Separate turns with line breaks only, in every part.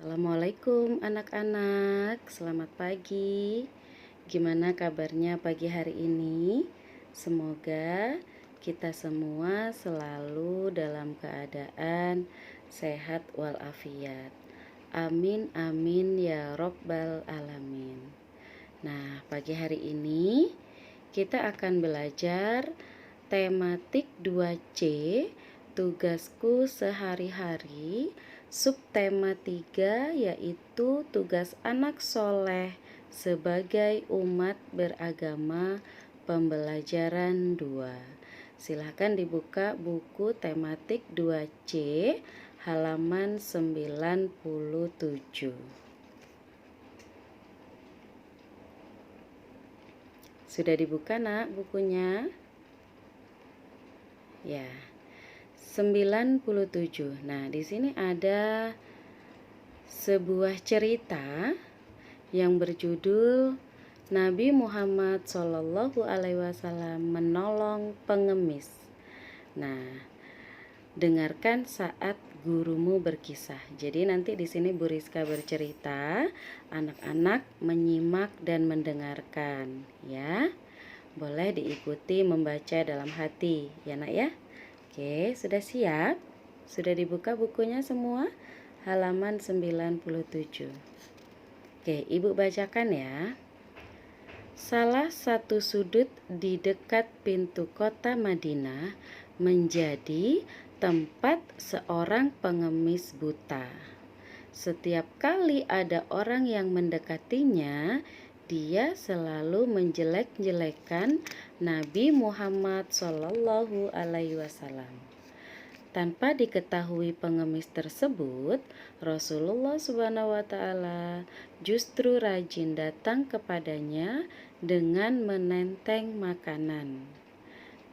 Assalamualaikum anak-anak, selamat pagi. Gimana kabarnya pagi hari ini? Semoga kita semua selalu dalam keadaan sehat walafiat. Amin amin ya robbal alamin. Nah, pagi hari ini kita akan belajar tematik 2C, tugasku sehari-hari. Subtema 3 yaitu tugas anak soleh sebagai umat beragama, pembelajaran 2. Silahkan dibuka buku tematik 2C halaman 97. Sudah dibuka nak bukunya? Ya. 97. Nah, di sini ada sebuah cerita yang berjudul Nabi Muhammad SAW menolong pengemis. Nah, dengarkan saat gurumu berkisah. Jadi nanti di sini Bu Rizka bercerita, anak-anak menyimak dan mendengarkan, ya. Boleh diikuti membaca dalam hati, ya nak ya. Oke, sudah siap? Sudah dibuka bukunya semua? Halaman 97. Oke, Ibu bacakan ya. Salah satu sudut di dekat pintu kota Madinah menjadi tempat seorang pengemis buta. Setiap kali ada orang yang mendekatinya, dia selalu menjelek-jelekan Nabi Muhammad SAW. Tanpa diketahui pengemis tersebut, Rasulullah SWT justru rajin datang kepadanya dengan menenteng makanan.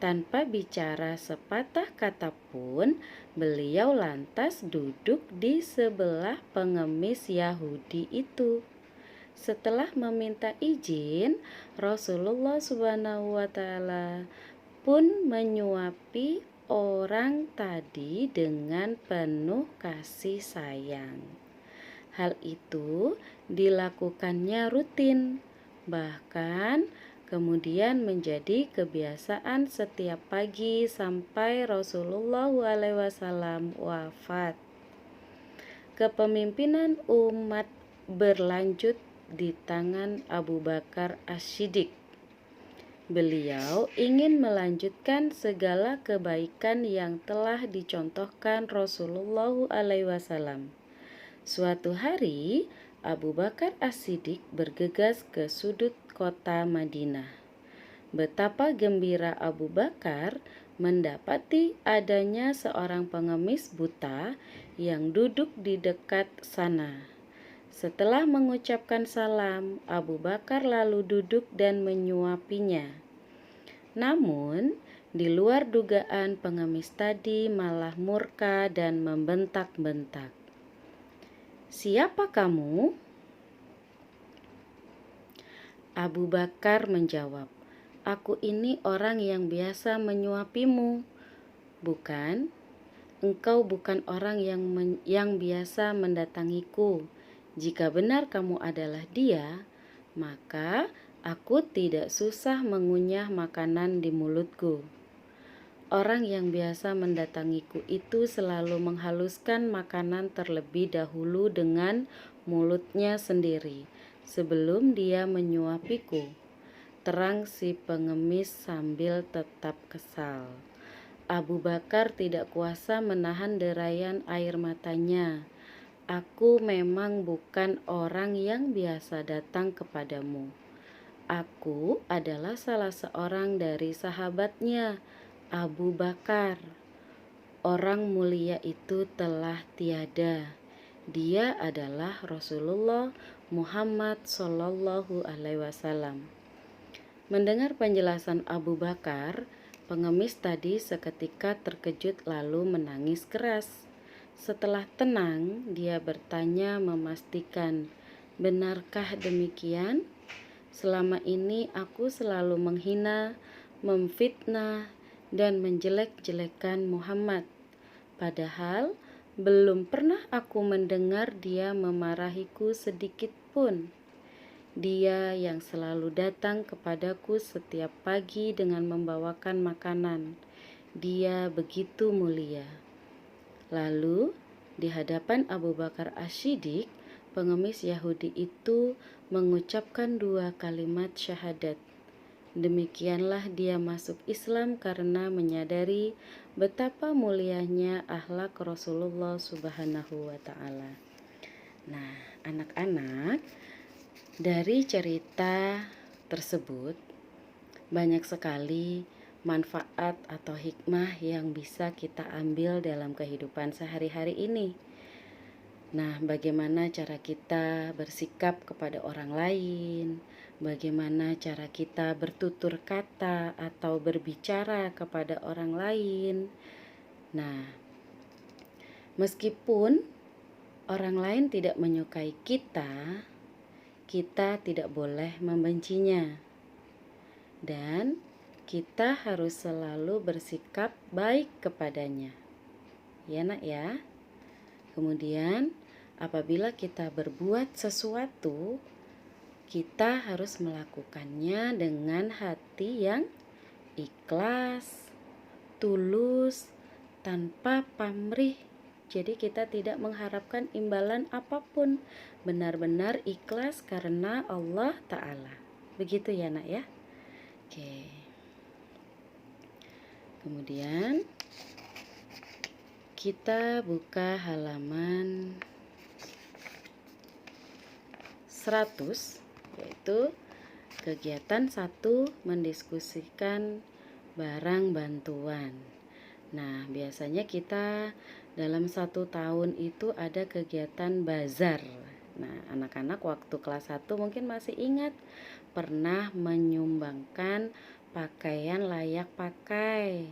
Tanpa bicara sepatah kata pun, beliau lantas duduk di sebelah pengemis Yahudi itu. Setelah meminta izin, Rasulullah SWT pun menyuapi orang tadi dengan penuh kasih sayang. Hal itu dilakukannya rutin, bahkan kemudian menjadi kebiasaan setiap pagi sampai Rasulullah SAW wafat. Kepemimpinan umat berlanjut di tangan Abu Bakar As-Siddiq. Beliau ingin melanjutkan segala kebaikan yang telah dicontohkan Rasulullah SAW. Suatu hari, Abu Bakar As-Siddiq bergegas ke sudut kota Madinah. Betapa gembira Abu Bakar mendapati adanya seorang pengemis buta yang duduk di dekat sana. Setelah mengucapkan salam, Abu Bakar lalu duduk dan menyuapinya. Namun, di luar dugaan pengemis tadi malah murka dan membentak-bentak. "Siapa kamu?" Abu Bakar menjawab, "Aku ini orang yang biasa menyuapimu." "Bukan, engkau bukan orang yang biasa mendatangiku. Jika benar kamu adalah dia, maka aku tidak susah mengunyah makanan di mulutku." Orang yang biasa mendatangiku itu selalu menghaluskan makanan terlebih dahulu dengan mulutnya sendiri sebelum dia menyuapiku, terang si pengemis sambil tetap kesal. Abu Bakar tidak kuasa menahan derayan air matanya. "Aku memang bukan orang yang biasa datang kepadamu. Aku adalah salah seorang dari sahabatnya, Abu Bakar. Orang mulia itu telah tiada. Dia adalah Rasulullah Muhammad SAW." Mendengar penjelasan Abu Bakar, pengemis tadi seketika terkejut lalu menangis keras. Setelah tenang, dia bertanya memastikan, "Benarkah demikian? Selama ini aku selalu menghina, memfitnah, dan menjelek-jelekan Muhammad. Padahal Belum pernah aku mendengar dia memarahiku sedikit pun. Dia yang selalu datang kepadaku setiap pagi dengan membawakan makanan. Dia begitu mulia. Lalu, di hadapan Abu Bakar Asy-Siddiq, pengemis Yahudi itu mengucapkan 2 kalimat syahadat. Demikianlah dia masuk Islam karena menyadari betapa mulianya akhlak Rasulullah Subhanahu wa Ta'ala. Nah, anak-anak, dari cerita tersebut banyak sekali manfaat atau hikmah yang bisa kita ambil dalam kehidupan sehari-hari ini. Nah, bagaimana cara kita bersikap kepada orang lain, bagaimana cara kita bertutur kata atau berbicara kepada orang lain. Nah, meskipun orang lain tidak menyukai kita, kita tidak boleh membencinya. Dan kita harus selalu bersikap baik kepadanya. Ya, Nak ya. Kemudian, apabila kita berbuat sesuatu, kita harus melakukannya dengan hati yang ikhlas, tulus, tanpa pamrih. Jadi kita tidak mengharapkan imbalan apapun, benar-benar ikhlas karena Allah Ta'ala. Begitu ya, Nak ya. Oke. Kemudian kita buka halaman 100, yaitu kegiatan 1 mendiskusikan barang bantuan. Nah, biasanya kita dalam 1 tahun itu ada kegiatan bazar. Nah, anak-anak waktu kelas 1 mungkin masih ingat pernah menyumbangkan pakaian layak pakai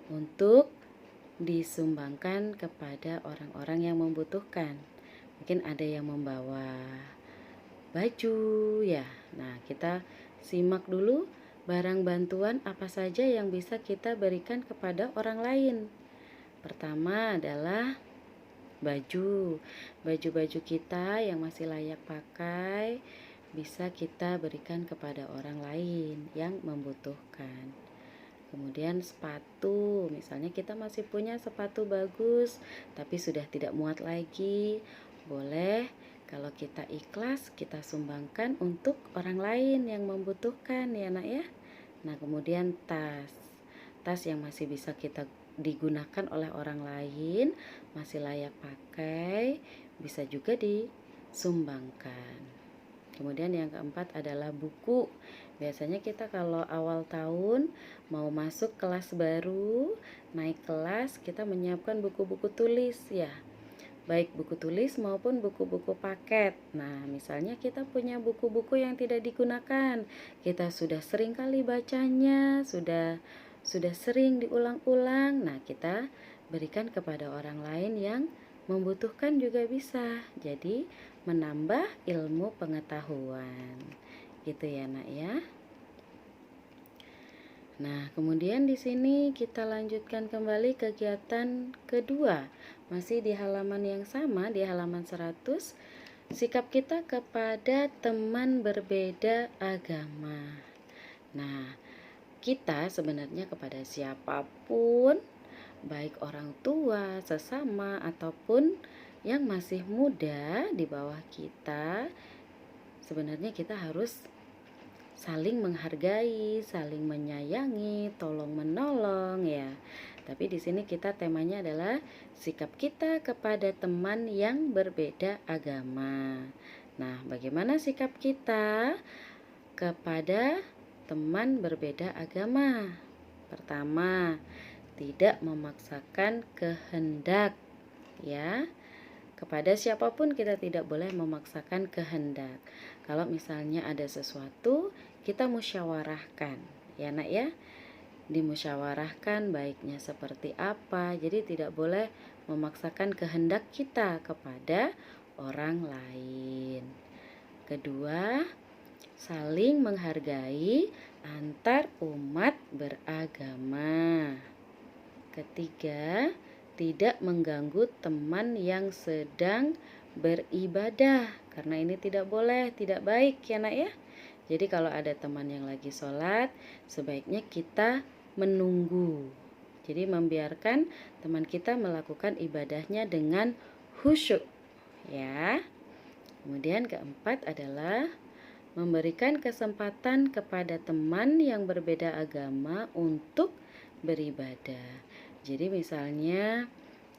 untuk disumbangkan kepada orang-orang yang membutuhkan. Mungkin ada yang membawa baju ya. Nah, kita simak dulu barang bantuan apa saja yang bisa kita berikan kepada orang lain. Pertama adalah baju. Baju-baju kita yang masih layak pakai bisa kita berikan kepada orang lain yang membutuhkan. Kemudian sepatu, misalnya kita masih punya sepatu bagus tapi sudah tidak muat lagi, boleh kalau kita ikhlas kita sumbangkan untuk orang lain yang membutuhkan ya, Nak ya. Nah, kemudian tas yang masih bisa kita digunakan oleh orang lain, masih layak pakai, bisa juga disumbangkan. Kemudian yang keempat adalah buku. Biasanya kita kalau awal tahun mau masuk kelas baru, naik kelas, kita menyiapkan buku-buku tulis ya. Baik buku tulis maupun buku-buku paket. Nah, misalnya kita punya buku-buku yang tidak digunakan, kita sudah sering kali bacanya, sudah sering diulang-ulang. Nah, kita berikan kepada orang lain yang membutuhkan juga bisa. Jadi, menambah ilmu pengetahuan. Gitu ya, Nak ya. Nah, kemudian di sini kita lanjutkan kembali kegiatan kedua. Masih di halaman yang sama, di halaman 100. Sikap kita kepada teman berbeda agama. Nah, kita sebenarnya kepada siapapun, baik orang tua, sesama, ataupun yang masih muda di bawah kita, sebenarnya kita harus saling menghargai, saling menyayangi, tolong menolong ya. Tapi di sini kita temanya adalah sikap kita kepada teman yang berbeda agama. Nah, bagaimana sikap kita kepada teman berbeda agama? Pertama, tidak memaksakan kehendak ya. Kepada siapapun kita tidak boleh memaksakan kehendak. Kalau misalnya ada sesuatu, kita musyawarahkan ya, Nak ya. Dimusyawarahkan baiknya seperti apa. Jadi tidak boleh memaksakan kehendak kita kepada orang lain. Kedua, saling menghargai antar umat beragama. Ketiga, tidak mengganggu teman yang sedang beribadah, karena ini tidak boleh, tidak baik ya nak ya. Jadi kalau ada teman yang lagi sholat, sebaiknya kita menunggu. Jadi membiarkan teman kita melakukan ibadahnya dengan khusyuk ya. Kemudian keempat adalah memberikan kesempatan kepada teman yang berbeda agama untuk beribadah. Jadi misalnya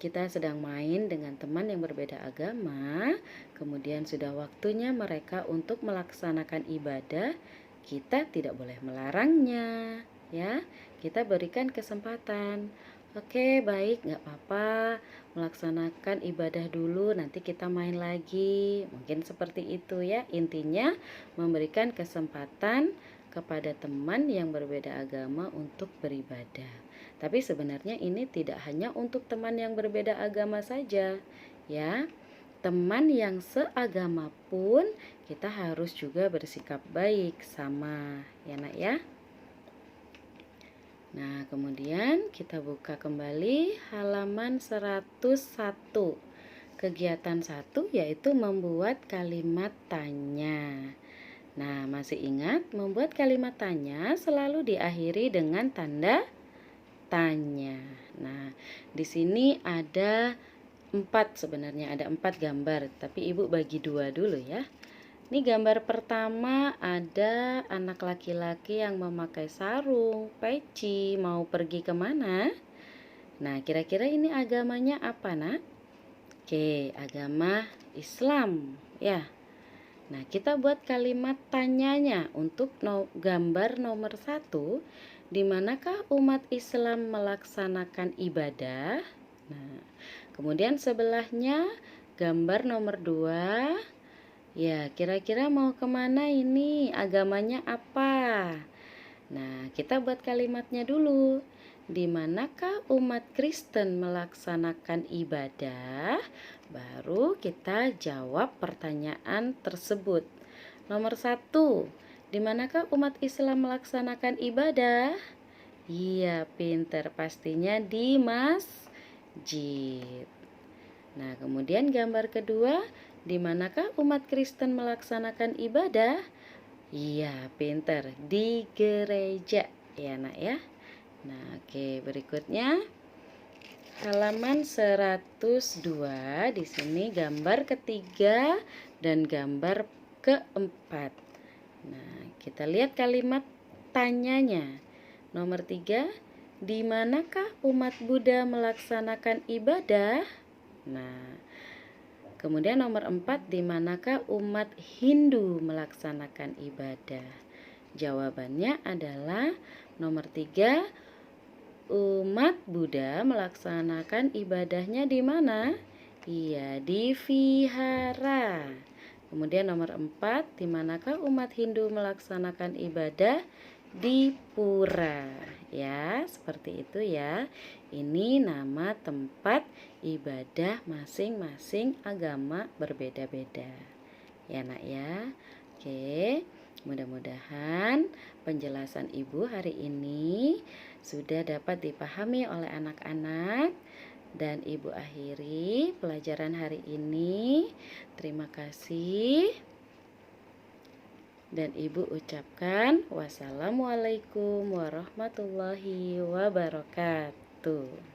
kita sedang main dengan teman yang berbeda agama, kemudian sudah waktunya mereka untuk melaksanakan ibadah, kita tidak boleh melarangnya, ya. Kita berikan kesempatan. Oke, baik, nggak apa-apa, melaksanakan ibadah dulu, nanti kita main lagi. Mungkin seperti itu ya. Intinya memberikan kesempatan kepada teman yang berbeda agama untuk beribadah. Tapi sebenarnya ini tidak hanya untuk teman yang berbeda agama saja, ya. Teman yang seagama pun kita harus juga bersikap baik sama, ya nak ya. Nah, kemudian kita buka kembali halaman 101. Kegiatan 1 yaitu membuat kalimat tanya. Nah, masih ingat membuat kalimat tanya selalu diakhiri dengan tanda tanya. Nah, di sini ada 4 sebenarnya, ada 4 gambar, tapi Ibu bagi 2 dulu ya. Ini gambar pertama ada anak laki-laki yang memakai sarung, peci, mau pergi kemana? Nah, kira-kira ini agamanya apa nak? Oke, agama Islam ya. Nah, kita buat kalimat tanyanya untuk gambar nomor 1. Di manakah umat Islam melaksanakan ibadah? Nah, kemudian sebelahnya gambar nomor 2. Ya, kira-kira mau kemana ini? Agamanya apa? Nah, kita buat kalimatnya dulu. Di manakah umat Kristen melaksanakan ibadah? Baru kita jawab pertanyaan tersebut. Nomor 1, di manakah umat Islam melaksanakan ibadah? Iya, pinter. Pastinya di masjid. Nah, kemudian gambar kedua, di manakah umat Kristen melaksanakan ibadah? Iya, pinter. Di gereja, ya nak ya. Nah, oke, berikutnya halaman 102. Di sini gambar ketiga dan gambar keempat. Nah, kita lihat kalimat tanyanya. Nomor 3, di manakah umat Buddha melaksanakan ibadah? Nah, kemudian nomor 4, di manakah umat Hindu melaksanakan ibadah? Jawabannya adalah nomor 3, umat Buddha melaksanakan ibadahnya di mana? Iya, di vihara. Kemudian nomor 4, di manakah umat Hindu melaksanakan ibadah? Di pura. Ya, seperti itu ya. Ini nama tempat ibadah masing-masing agama berbeda-beda. Ya nak ya. Oke, mudah-mudahan penjelasan Ibu hari ini sudah dapat dipahami oleh anak-anak. Dan Ibu akhiri pelajaran hari ini. Terima kasih. Dan Ibu ucapkan wassalamualaikum warahmatullahi wabarakatuh.